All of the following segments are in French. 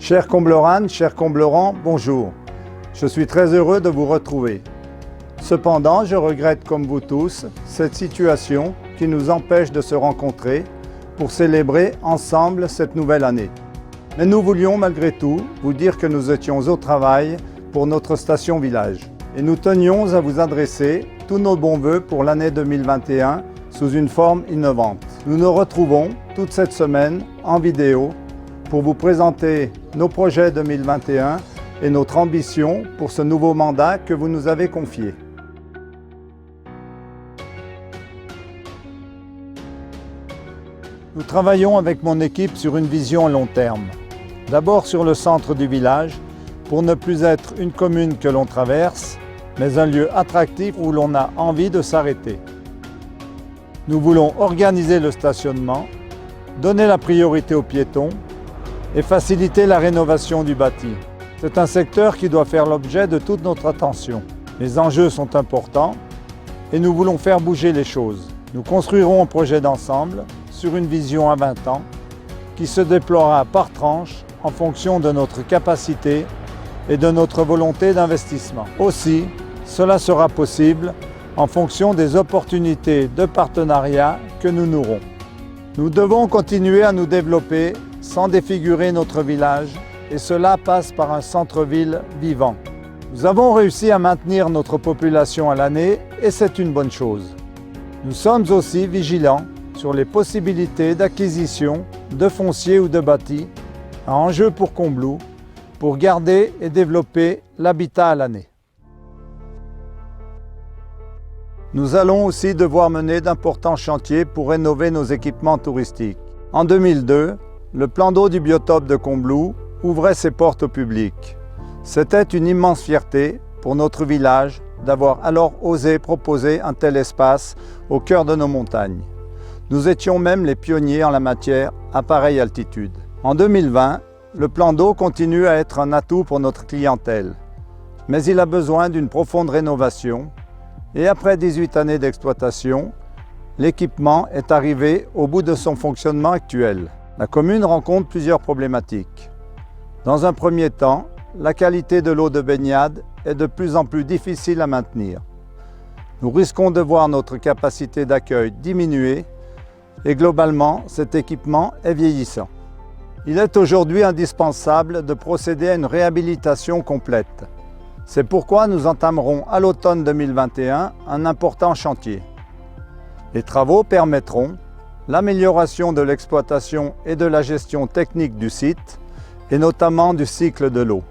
Chers Comblerannes, chers Comblerans, bonjour. Je suis très heureux de vous retrouver. Cependant, je regrette comme vous tous cette situation qui nous empêche de se rencontrer pour célébrer ensemble cette nouvelle année. Mais nous voulions malgré tout vous dire que nous étions au travail pour notre station village. Et nous tenions à vous adresser tous nos bons vœux pour l'année 2021 sous une forme innovante. Nous nous retrouvons toute cette semaine en vidéo pour vous présenter nos projets 2021 et notre ambition pour ce nouveau mandat que vous nous avez confié. Nous travaillons avec mon équipe sur une vision à long terme. D'abord sur le centre du village, pour ne plus être une commune que l'on traverse, mais un lieu attractif où l'on a envie de s'arrêter. Nous voulons organiser le stationnement, donner la priorité aux piétons et faciliter la rénovation du bâti. C'est un secteur qui doit faire l'objet de toute notre attention. Les enjeux sont importants et nous voulons faire bouger les choses. Nous construirons un projet d'ensemble sur une vision à 20 ans qui se déploiera par tranche en fonction de notre capacité et de notre volonté d'investissement. Aussi, cela sera possible en fonction des opportunités de partenariat que nous nourrons. Nous devons continuer à nous développer sans défigurer notre village et cela passe par un centre-ville vivant. Nous avons réussi à maintenir notre population à l'année et c'est une bonne chose. Nous sommes aussi vigilants sur les possibilités d'acquisition de foncier ou de bâti à enjeu pour Combloux pour garder et développer l'habitat à l'année. Nous allons aussi devoir mener d'importants chantiers pour rénover nos équipements touristiques. En 2002, le plan d'eau du biotope de Combloux ouvrait ses portes au public. C'était une immense fierté pour notre village d'avoir alors osé proposer un tel espace au cœur de nos montagnes. Nous étions même les pionniers en la matière à pareille altitude. En 2020, le plan d'eau continue à être un atout pour notre clientèle, mais il a besoin d'une profonde rénovation et après 18 années d'exploitation, l'équipement est arrivé au bout de son fonctionnement actuel. La commune rencontre plusieurs problématiques. Dans un premier temps, la qualité de l'eau de baignade est de plus en plus difficile à maintenir. Nous risquons de voir notre capacité d'accueil diminuer et globalement, cet équipement est vieillissant. Il est aujourd'hui indispensable de procéder à une réhabilitation complète. C'est pourquoi nous entamerons à l'automne 2021 un important chantier. Les travaux permettront l'amélioration de l'exploitation et de la gestion technique du site, et notamment du cycle de l'eau.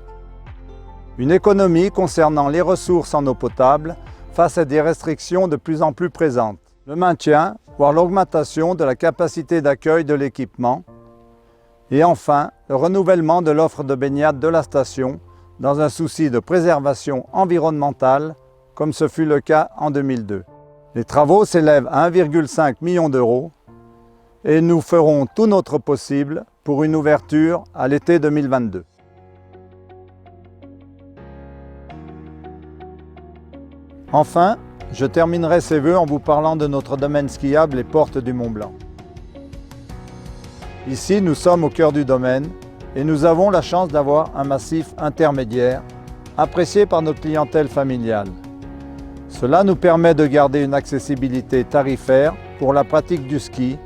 Une économie concernant les ressources en eau potable face à des restrictions de plus en plus présentes. Le maintien, voire l'augmentation de la capacité d'accueil de l'équipement. Et enfin, le renouvellement de l'offre de baignade de la station dans un souci de préservation environnementale, comme ce fut le cas en 2002. Les travaux s'élèvent à 1,5 million d'euros et nous ferons tout notre possible pour une ouverture à l'été 2022. Enfin, je terminerai ces vœux en vous parlant de notre domaine skiable Les Portes du Mont-Blanc. Ici, nous sommes au cœur du domaine et nous avons la chance d'avoir un massif intermédiaire apprécié par notre clientèle familiale. Cela nous permet de garder une accessibilité tarifaire pour la pratique du ski,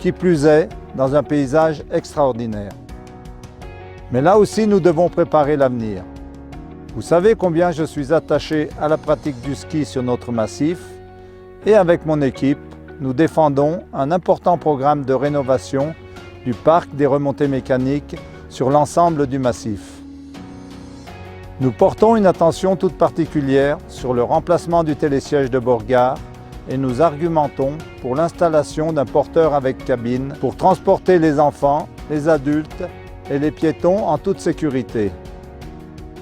qui plus est dans un paysage extraordinaire. Mais là aussi, nous devons préparer l'avenir. Vous savez combien je suis attaché à la pratique du ski sur notre massif et avec mon équipe, nous défendons un important programme de rénovation du parc des remontées mécaniques sur l'ensemble du massif. Nous portons une attention toute particulière sur le remplacement du télésiège de Borgard et nous argumentons pour l'installation d'un porteur avec cabine pour transporter les enfants, les adultes et les piétons en toute sécurité.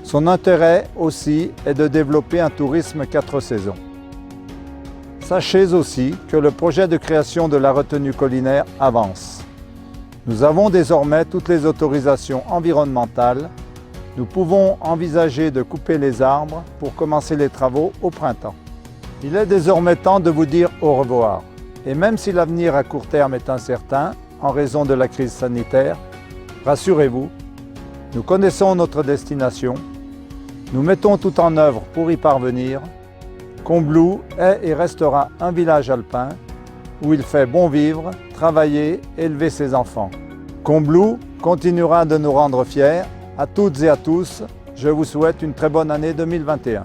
Son intérêt aussi est de développer un tourisme 4 saisons. Sachez aussi que le projet de création de la retenue collinaire avance. Nous avons désormais toutes les autorisations environnementales. Nous pouvons envisager de couper les arbres pour commencer les travaux au printemps. Il est désormais temps de vous dire au revoir. Et même si l'avenir à court terme est incertain en raison de la crise sanitaire, rassurez-vous, Nous connaissons notre destination. Nous mettons tout en œuvre pour y parvenir. Combloux est et restera un village alpin où il fait bon vivre, travailler, élever ses enfants. Combloux continuera de nous rendre fiers. À toutes et à tous, je vous souhaite une très bonne année 2021.